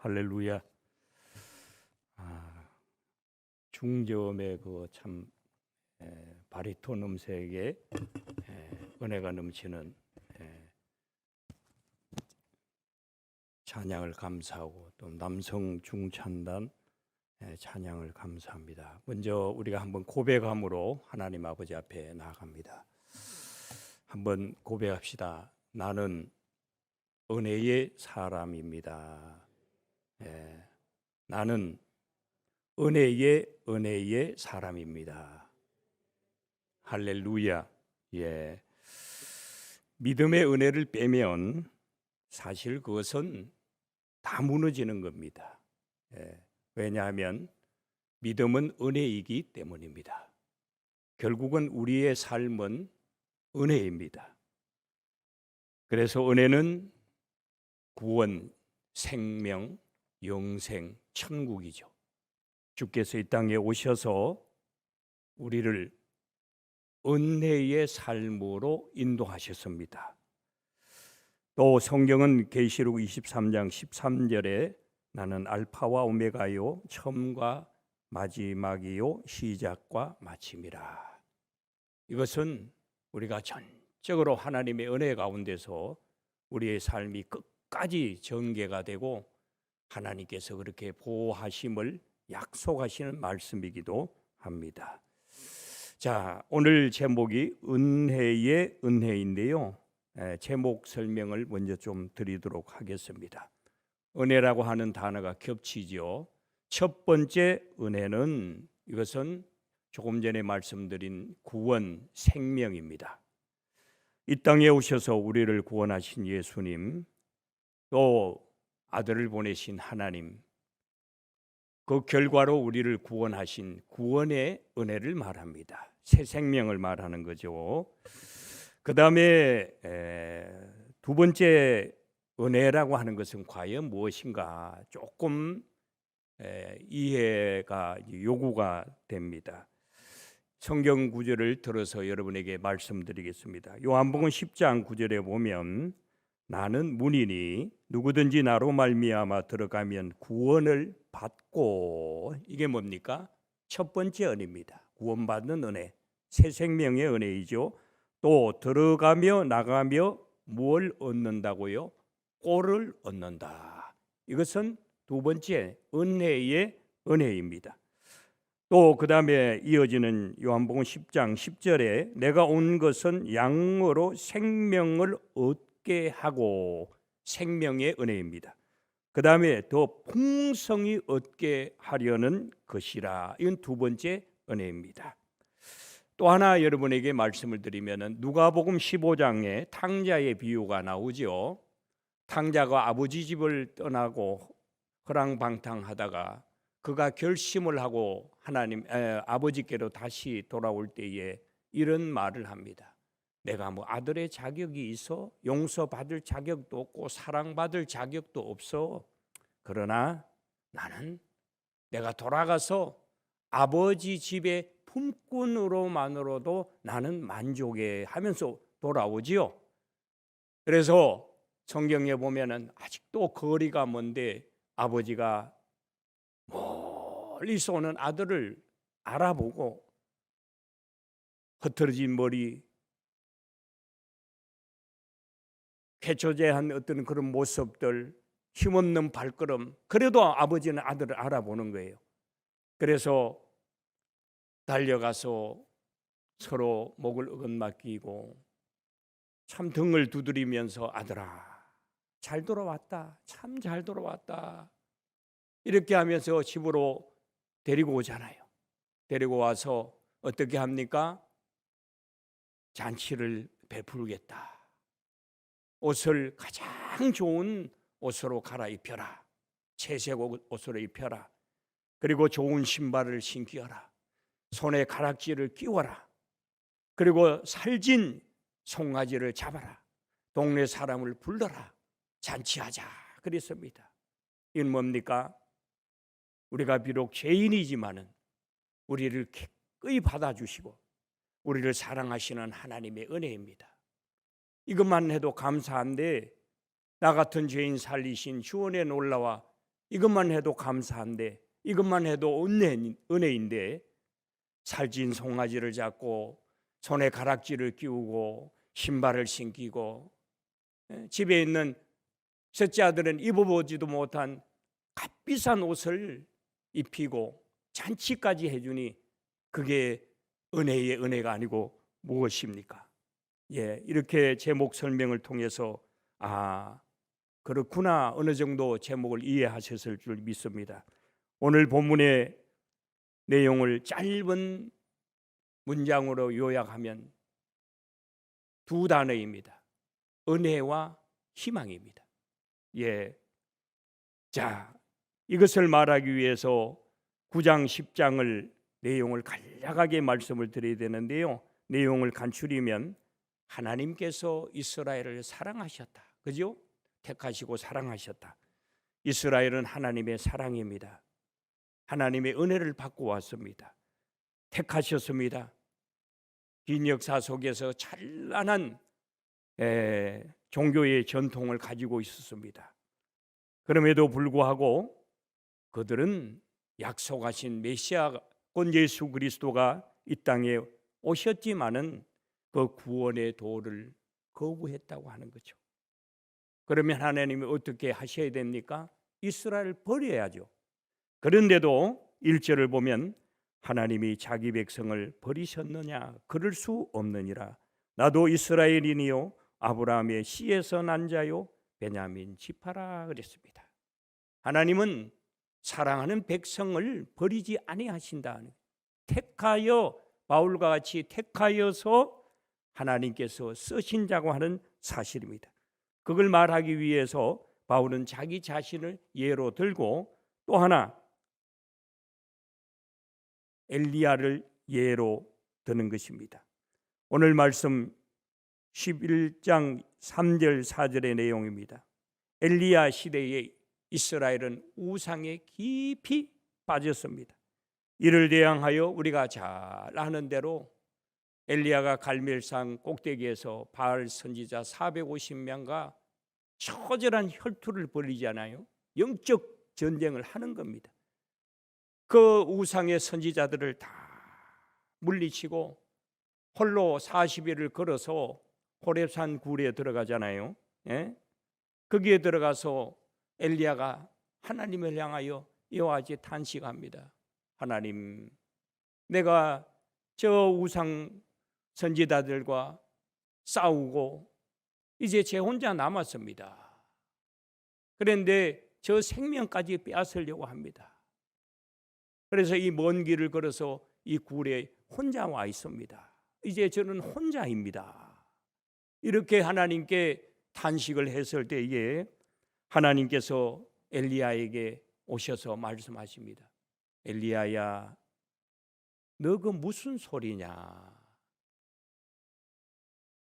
할렐루야. 중저음의 그 참 바리톤 음색에 은혜가 넘치는 찬양을 감사하고 또 남성 중찬단 찬양을 감사합니다. 먼저 우리가 한번 고백함으로 하나님 아버지 앞에 나아갑니다. 한번 고백합시다. 나는 은혜의 사람입니다. 나는 은혜의 사람입니다. 할렐루야. 믿음의 은혜를 빼면 사실 그것은 다 무너지는 겁니다. 왜냐하면 믿음은 은혜이기 때문입니다. 결국은 우리의 삶은 은혜입니다. 그래서 은혜는 구원, 생명, 영생, 천국이죠. 주께서 이 땅에 오셔서 우리를 은혜의 삶으로 인도하셨습니다. 또 성경은 계시록 23장 13절에 나는 알파와 오메가요 처음과 마지막이요 시작과 마침이라. 이것은 우리가 전적으로 하나님의 은혜 가운데서 우리의 삶이 끝까지 전개가 되고 하나님께서 그렇게 보호하심을 약속하시는 말씀이기도 합니다. 자, 오늘 제목이 은혜의 은혜인데요. 제목 설명을 먼저 좀 드리도록 하겠습니다. 은혜라고 하는 단어가 겹치죠. 첫 번째 은혜는 이것은 조금 전에 말씀드린 구원, 생명입니다. 이 땅에 오셔서 우리를 구원하신 예수님, 또 아들을 보내신 하나님, 그 결과로 우리를 구원하신 구원의 은혜를 말합니다. 새 생명을 말하는 거죠. 그 다음에 두 번째 은혜라고 하는 것은 과연 무엇인가 조금 이해가 요구가 됩니다. 성경 구절을 들어서 여러분에게 말씀드리겠습니다. 요한복음 10장 9절에 보면 나는 문이니 누구든지 나로 말미암아 들어가면 구원을 받고, 이게 뭡니까? 첫 번째 은혜입니다. 구원받는 은혜, 새 생명의 은혜이죠. 또 들어가며 나가며 뭘 얻는다고요? 꼴을 얻는다. 이것은 두 번째 은혜의 은혜입니다. 또 그 다음에 이어지는 요한복음 10장 10절에 내가 온 것은 양으로 생명을 얻게 하고, 생명의 은혜입니다. 그 다음에 더 풍성히 얻게 하려는 것이라. 이건 두 번째 은혜입니다. 또 하나 여러분에게 말씀을 드리면 누가복음 15장에 탕자의 비유가 나오죠. 탕자가 아버지 집을 떠나고 허랑방탕하다가 그가 결심을 하고 아버지께로 다시 돌아올 때에 이런 말을 합니다. 내가 뭐 아들의 자격이 있어? 용서받을 자격도 없고 사랑받을 자격도 없어. 그러나 나는 내가 돌아가서 아버지 집의 품꾼으로만으로도 나는 만족해 하면서 돌아오지요. 그래서 성경에 보면은 아직도 거리가 먼데 아버지가 멀리서 오는 아들을 알아보고 흐트러진 머리, 쾌초제한 어떤 그런 모습들, 힘없는 발걸음, 그래도 아버지는 아들을 알아보는 거예요. 그래서 달려가서 서로 목을 어긋맞기고 참 등을 두드리면서 아들아 잘 돌아왔다, 참 잘 돌아왔다, 이렇게 하면서 집으로 데리고 오잖아요. 데리고 와서 어떻게 합니까? 잔치를 베풀겠다. 옷을 가장 좋은 옷으로 갈아입혀라. 채색 옷으로 입혀라. 그리고 좋은 신발을 신기어라. 손에 가락지를 끼워라. 그리고 살진 송아지를 잡아라. 동네 사람을 불러라. 잔치하자. 그랬습니다. 이건 뭡니까? 우리가 비록 죄인이지만은 우리를 기꺼이 받아주시고 우리를 사랑하시는 하나님의 은혜입니다. 이것만 해도 감사한데 나 같은 죄인 살리신 주원의 놀라와 이것만 해도 감사한데, 이것만 해도 은혜인데 살찐 송아지를 잡고 손에 가락지를 끼우고 신발을 신기고 집에 있는 셋째 아들은 입어보지도 못한 값비싼 옷을 입히고 잔치까지 해주니 그게 은혜의 은혜가 아니고 무엇입니까? 이렇게 제목 설명을 통해서 그렇구나, 어느 정도 제목을 이해하셨을 줄 믿습니다. 오늘 본문의 내용을 짧은 문장으로 요약하면 두 단어입니다. 은혜와 희망입니다. 자, 이것을 말하기 위해서 9장 10장을 내용을 간략하게 말씀을 드려야 되는데요, 내용을 간추리면 하나님께서 이스라엘을 사랑하셨다, 그죠? 택하시고 사랑하셨다. 이스라엘은 하나님의 사랑입니다. 하나님의 은혜를 받고 왔습니다. 택하셨습니다. 긴 역사 속에서 찬란한 종교의 전통을 가지고 있었습니다. 그럼에도 불구하고 그들은 약속하신 메시아권 예수 그리스도가 이 땅에 오셨지만은 그 구원의 도를 거부했다고 하는 거죠. 그러면 하나님이 어떻게 하셔야 됩니까? 이스라엘을 버려야죠. 그런데도 1절을 보면 하나님이 자기 백성을 버리셨느냐? 그럴 수 없느니라. 나도 이스라엘이니요 아브라함의 씨에서 난 자요 베냐민 지파라 그랬습니다. 하나님은 사랑하는 백성을 버리지 아니하신다. 택하여, 바울과 같이 택하여서 하나님께서 쓰신 자고 하는 사실입니다. 그걸 말하기 위해서 바울은 자기 자신을 예로 들고 또 하나 엘리야를 예로 드는 것입니다. 오늘 말씀 11장 3절 4절의 내용입니다. 엘리야 시대에 이스라엘은 우상에 깊이 빠졌습니다. 이를 대항하여 우리가 잘 아는 대로 엘리야가 갈멜산 꼭대기에서 바알 선지자 450명과 처절한 혈투를 벌이잖아요. 영적 전쟁을 하는 겁니다. 그 우상의 선지자들을 다 물리치고 홀로 40일을 걸어서 호렙산 굴에 들어가잖아요. 거기에 들어가서 엘리야가 하나님을 향하여 이와 같이 탄식합니다. 하나님, 내가 저 우상 선지자들과 싸우고 이제 제 혼자 남았습니다. 그런데 저 생명까지 빼앗으려고 합니다. 그래서 이 먼 길을 걸어서 이 굴에 혼자 와 있습니다. 이제 저는 혼자입니다. 이렇게 하나님께 탄식을 했을 때에 하나님께서 엘리야에게 오셔서 말씀하십니다. 엘리야야, 너 그 무슨 소리냐?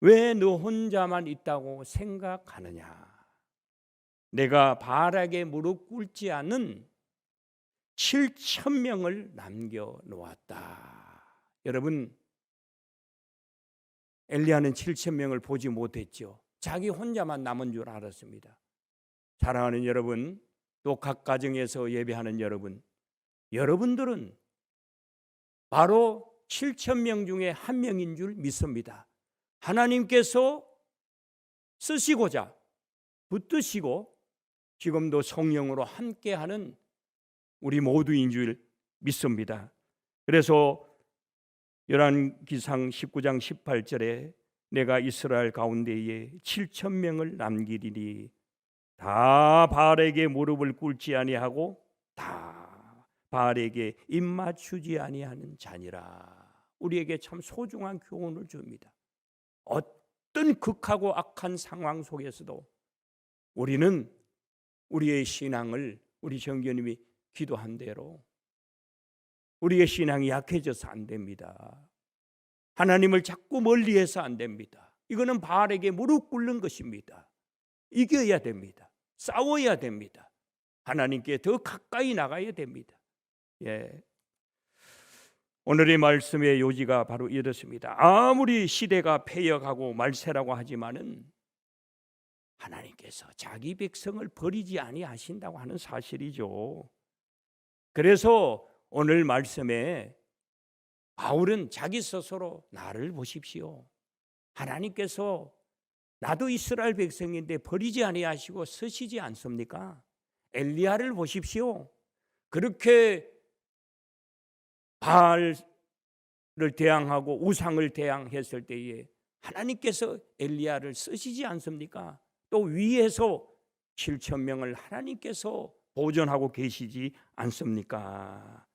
왜 너 혼자만 있다고 생각하느냐? 내가 바알에게 무릎 꿇지 않은 7,000명을 남겨놓았다. 여러분, 엘리야는 7,000명을 보지 못했죠. 자기 혼자만 남은 줄 알았습니다. 사랑하는 여러분, 또 각 가정에서 예배하는 여러분, 여러분들은 바로 7,000명 중에 한 명인 줄 믿습니다. 하나님께서 쓰시고자 붙드시고 지금도 성령으로 함께하는 우리 모두인 줄 믿습니다. 그래서 열왕기상 19장 18절에 내가 이스라엘 가운데에 7,000명을 남기리니 다 바알에게 무릎을 꿇지 아니하고 다 바알에게 입맞추지 아니하는 자니라. 우리에게 참 소중한 교훈을 줍니다. 어떤 극하고 악한 상황 속에서도 우리는 우리의 신앙을, 우리 정교님이 기도한 대로 우리의 신앙이 약해져서 안 됩니다. 하나님을 자꾸 멀리해서 안 됩니다. 이거는 바알에게 무릎 꿇는 것입니다. 이겨야 됩니다. 싸워야 됩니다. 하나님께 더 가까이 나가야 됩니다. 오늘의 말씀의 요지가 바로 이렇습니다. 아무리 시대가 폐역하고 말세라고 하지만은 하나님께서 자기 백성을 버리지 아니하신다고 하는 사실이죠. 그래서 오늘 말씀에 바울은 자기 스스로 나를 보십시오. 하나님께서 나도 이스라엘 백성인데 버리지 아니하시고 쓰시지 않습니까? 엘리야를 보십시오. 그렇게 바알을 대항하고 우상을 대항했을 때에 하나님께서 엘리야를 쓰시지 않습니까? 또 위에서 7,000명을 하나님께서 보존하고 계시지 않습니까?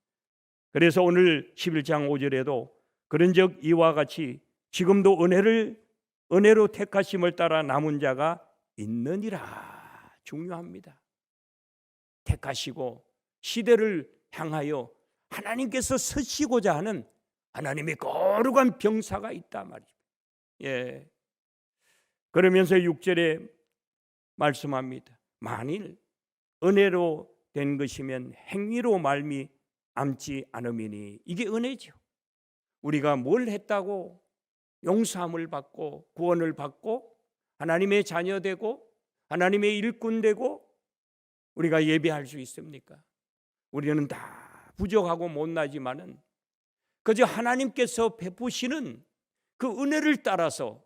그래서 오늘 11장 5절에도 그런즉 이와 같이 지금도 은혜로 택하심을 따라 남은 자가 있느니라. 중요합니다. 택하시고 시대를 향하여 하나님께서 쓰시고자 하는 하나님의 거룩한 병사가 있다 말이죠. 예. 그러면서 6절에 말씀합니다. 만일 은혜로 된 것이면 행위로 말미암지 않음이니. 이게 은혜죠. 우리가 뭘 했다고 용서함을 받고 구원을 받고 하나님의 자녀 되고 하나님의 일꾼 되고 우리가 예배할 수 있습니까? 우리는 다 부족하고 못나지만은 그저 하나님께서 베푸시는 그 은혜를 따라서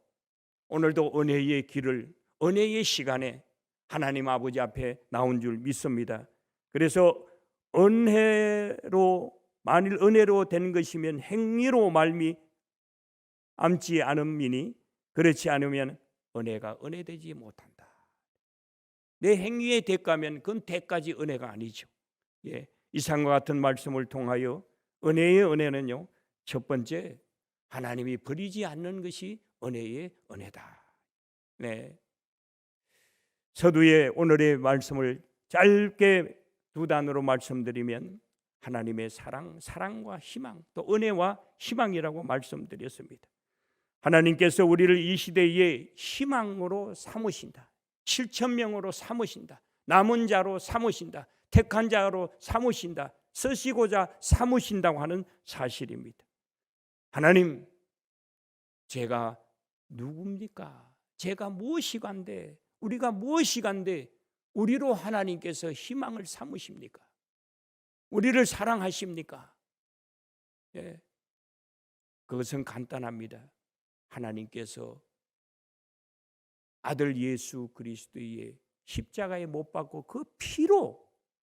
오늘도 은혜의 길을 은혜의 시간에 하나님 아버지 앞에 나온 줄 믿습니다. 그래서 만일 은혜로 된 것이면 행위로 말미암지 않음이니 그렇지 않으면 은혜가 은혜되지 못한다. 내 행위의 대가면 그건 대가지 은혜가 아니죠. 예, 이상과 같은 말씀을 통하여 은혜의 은혜는요, 첫 번째 하나님이 버리지 않는 것이 은혜의 은혜다. 네. 서두에 오늘의 말씀을 짧게 두 단어로 말씀드리면 하나님의 사랑과 희망, 또 은혜와 희망이라고 말씀드렸습니다. 하나님께서 우리를 이 시대의 희망으로 삼으신다. 7,000명으로 삼으신다. 남은 자로 삼으신다. 택한 자로 삼으신다. 쓰시고자 삼으신다고 하는 사실입니다. 하나님, 제가 누굽니까? 제가 무엇이간데, 우리가 무엇이간데 우리로 하나님께서 희망을 삼으십니까? 우리를 사랑하십니까? 예, 그것은 간단합니다. 하나님께서 아들 예수 그리스도의 십자가에 못 박고 그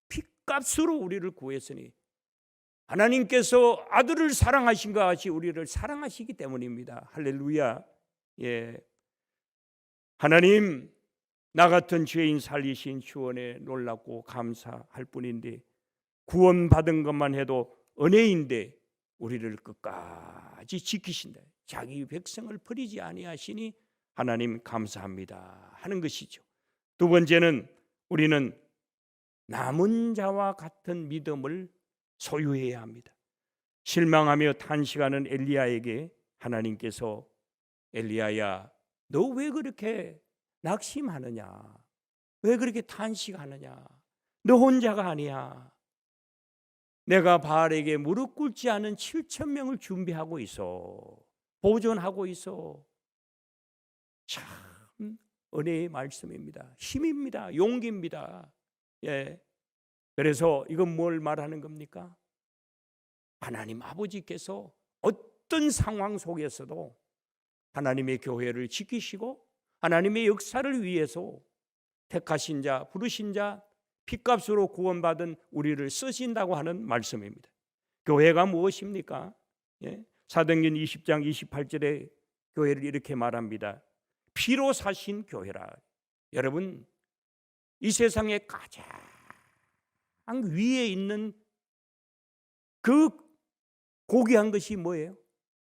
피값으로 우리를 구했으니 하나님께서 아들을 사랑하신 것 같이 우리를 사랑하시기 때문입니다. 할렐루야. 예, 하나님, 나 같은 죄인 살리신 주원에 놀랍고 감사할 뿐인데 구원받은 것만 해도 은혜인데 우리를 끝까지 지키신다. 자기 백성을 버리지 아니하시니 하나님 감사합니다 하는 것이죠. 두 번째는 우리는 남은 자와 같은 믿음을 소유해야 합니다. 실망하며 탄식하는 엘리야에게 하나님께서 엘리야야, 너 왜 그렇게 낙심하느냐? 왜 그렇게 탄식하느냐? 너 혼자가 아니야. 내가 바알에게 무릎 꿇지 않은 7,000명을 준비하고 있어. 보존하고 있어. 참 은혜의 말씀입니다. 힘입니다. 용기입니다. 예. 그래서 이건 뭘 말하는 겁니까? 하나님 아버지께서 어떤 상황 속에서도 하나님의 교회를 지키시고 하나님의 역사를 위해서 택하신 자, 부르신 자, 피값으로 구원받은 우리를 쓰신다고 하는 말씀입니다. 교회가 무엇입니까? 예? 사도행전 20장 28절에 교회를 이렇게 말합니다. 피로 사신 교회라. 여러분, 이 세상에 가장 위에 있는 그 고귀한 것이 뭐예요?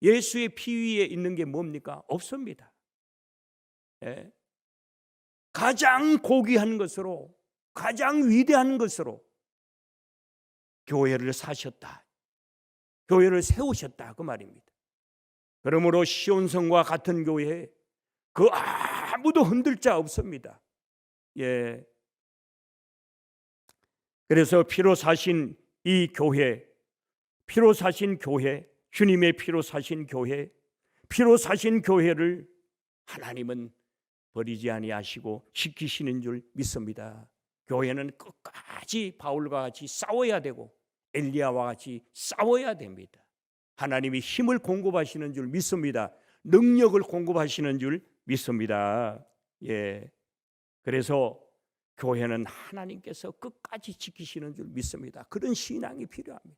예수의 피 위에 있는 게 뭡니까? 없습니다. 예? 가장 고귀한 것으로, 가장 위대한 것으로 교회를 사셨다. 교회를 세우셨다 그 말입니다. 그러므로 시온성과 같은 교회 그 아무도 흔들 자 없습니다. 예. 그래서 피로 사신 이 교회, 피로 사신 교회, 주님의 피로 사신 교회, 피로 사신 교회를 하나님은 버리지 아니하시고 지키시는 줄 믿습니다. 교회는 끝까지 바울과 같이 싸워야 되고 엘리야와 같이 싸워야 됩니다. 하나님이 힘을 공급하시는 줄 믿습니다. 능력을 공급하시는 줄 믿습니다. 예. 그래서 교회는 하나님께서 끝까지 지키시는 줄 믿습니다. 그런 신앙이 필요합니다.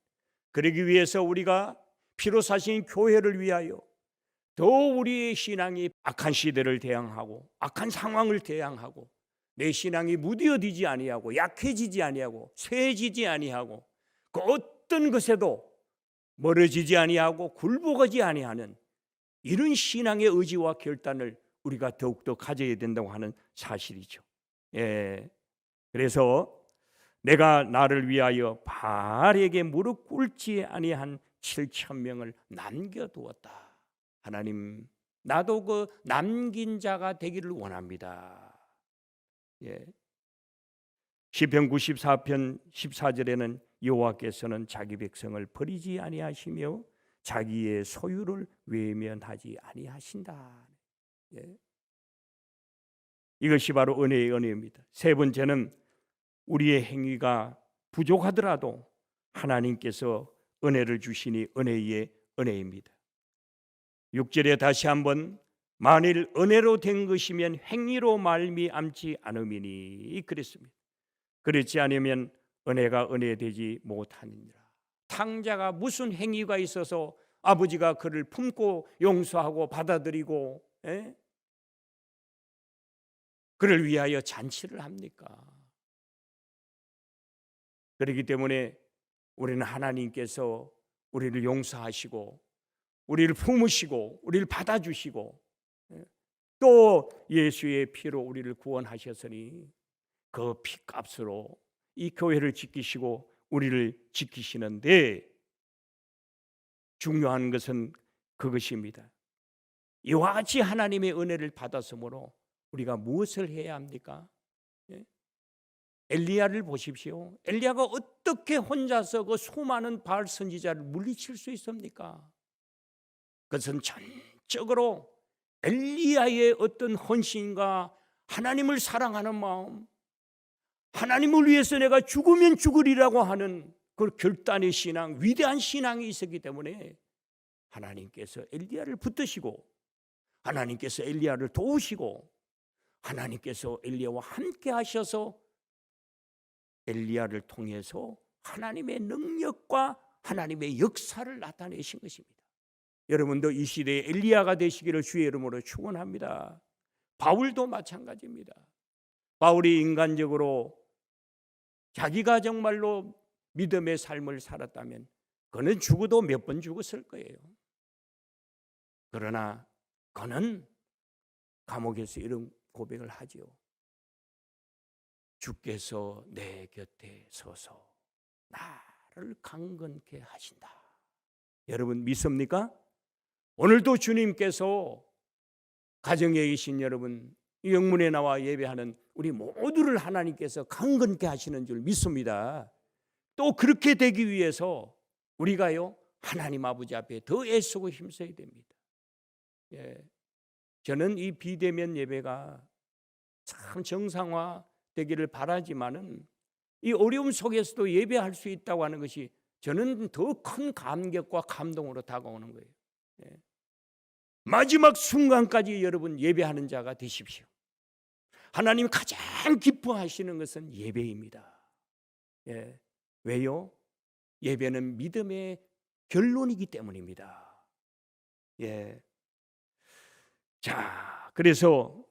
그러기 위해서 우리가 피로 사신 교회를 위하여 더 우리의 신앙이 악한 시대를 대항하고 악한 상황을 대항하고 내 신앙이 무디어지지 아니하고 약해지지 아니하고 쇠해지지 아니하고 그 어떤 것에도 멀어지지 아니하고 굴복하지 아니하는 이런 신앙의 의지와 결단을 우리가 더욱더 가져야 된다고 하는 사실이죠. 예. 그래서 내가 나를 위하여 바알에게 무릎 꿇지 아니한 7,000명을 남겨두었다. 하나님, 나도 그 남긴 자가 되기를 원합니다. 예. 시편 94편 14절에는 여호와께서는 자기 백성을 버리지 아니하시며 자기의 소유를 외면하지 아니하신다. 예. 이것이 바로 은혜의 은혜입니다. 세 번째는 우리의 행위가 부족하더라도 하나님께서 은혜를 주시니 은혜의 은혜입니다. 6절에 다시 한번 만일 은혜로 된 것이면 행위로 말미암지 않음이니 그랬습니다. 그렇지 않으면 은혜가 은혜되지 못하느니라. 탕자가 무슨 행위가 있어서 아버지가 그를 품고 용서하고 받아들이고 그를 위하여 잔치를 합니까? 그렇기 때문에 우리는 하나님께서 우리를 용서하시고 우리를 품으시고 우리를 받아주시고 또 예수의 피로 우리를 구원하셨으니 그 피값으로 이 교회를 지키시고 우리를 지키시는데 중요한 것은 그것입니다. 이와 같이 하나님의 은혜를 받았으므로 우리가 무엇을 해야 합니까? 엘리야를 보십시오. 엘리야가 어떻게 혼자서 그 수많은 바알 선지자를 물리칠 수 있습니까? 그것은 전적으로 엘리야의 어떤 헌신과 하나님을 사랑하는 마음, 하나님을 위해서 내가 죽으면 죽으리라고 하는 그 결단의 신앙, 위대한 신앙이 있었기 때문에 하나님께서 엘리야를 붙드시고 하나님께서 엘리야를 도우시고 하나님께서 엘리야와 함께 하셔서 엘리야를 통해서 하나님의 능력과 하나님의 역사를 나타내신 것입니다. 여러분도 이 시대에 엘리야가 되시기를 주의 이름으로 축원합니다. 바울도 마찬가지입니다. 바울이 인간적으로 자기가 정말로 믿음의 삶을 살았다면 그는 죽어도 몇 번 죽었을 거예요. 그러나 그는 감옥에서 이런 고백을 하지요. 주께서 내 곁에 서서 나를 강건케 하신다. 여러분 믿습니까? 오늘도 주님께서 가정에 계신 여러분, 영문에 나와 예배하는 우리 모두를 하나님께서 강건케 하시는 줄 믿습니다. 또 그렇게 되기 위해서 우리가요 하나님 아버지 앞에 더 애쓰고 힘써야 됩니다. 예. 저는 이 비대면 예배가 참 정상화 되기를 바라지만은 이 어려움 속에서도 예배할 수 있다고 하는 것이 저는 더 큰 감격과 감동으로 다가오는 거예요. 예. 마지막 순간까지 여러분 예배하는 자가 되십시오. 하나님이 가장 기뻐하시는 것은 예배입니다. 예. 왜요? 예배는 믿음의 결론이기 때문입니다. 예. 자, 그래서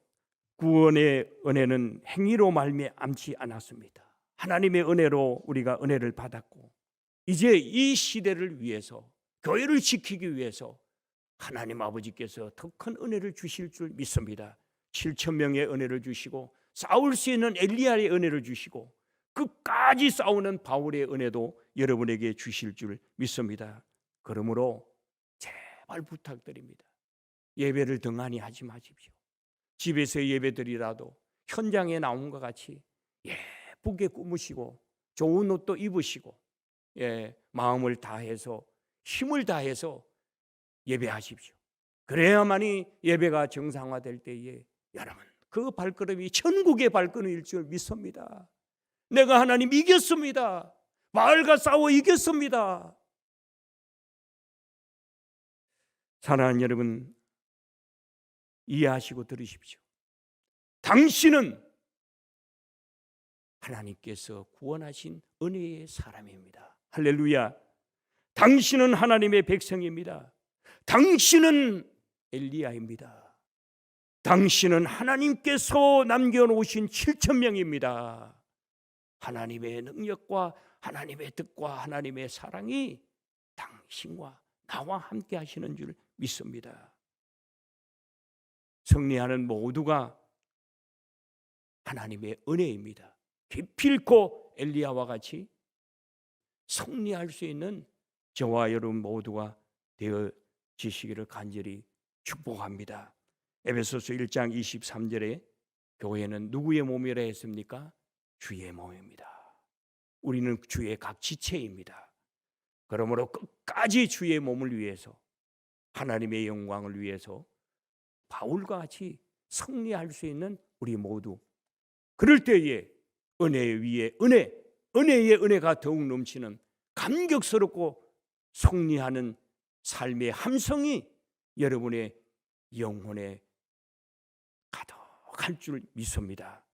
구원의 은혜는 행위로 말미암지 않았습니다. 하나님의 은혜로 우리가 은혜를 받았고 이제 이 시대를 위해서 교회를 지키기 위해서 하나님 아버지께서 더 큰 은혜를 주실 줄 믿습니다. 7,000명의 은혜를 주시고 싸울 수 있는 엘리야의 은혜를 주시고 끝까지 싸우는 바울의 은혜도 여러분에게 주실 줄 믿습니다. 그러므로 제발 부탁드립니다. 예배를 등한히 하지 마십시오. 집에서 예배드리라도 현장에 나온 것 같이 예쁘게 꾸미시고 좋은 옷도 입으시고 마음을 다해서 힘을 다해서 예배하십시오. 그래야만이 예배가 정상화될 때에 여러분 그 발걸음이 천국의 발걸음일 줄 믿습니다. 내가 하나님 이겼습니다. 바알과 싸워 이겼습니다. 사랑하는 여러분, 이해하시고 들으십시오. 당신은 하나님께서 구원하신 은혜의 사람입니다. 할렐루야. 당신은 하나님의 백성입니다. 당신은 엘리야입니다. 당신은 하나님께서 남겨놓으신 7,000명입니다. 하나님의 능력과 하나님의 뜻과 하나님의 사랑이 당신과 나와 함께 하시는 줄 믿습니다. 승리하는 모두가 하나님의 은혜입니다. 기필코 엘리야와 같이 승리할 수 있는 저와 여러분 모두가 되어지시기를 간절히 축복합니다. 에베소서 1장 23절에 교회는 누구의 몸이라 했습니까? 주의 몸입니다. 우리는 주의 각 지체입니다. 그러므로 끝까지 주의 몸을 위해서, 하나님의 영광을 위해서 바울과 같이 승리할 수 있는 우리 모두, 그럴 때에 은혜 위에 은혜, 은혜의 은혜가 더욱 넘치는 감격스럽고 승리하는 삶의 함성이 여러분의 영혼에 가득할 줄 믿습니다.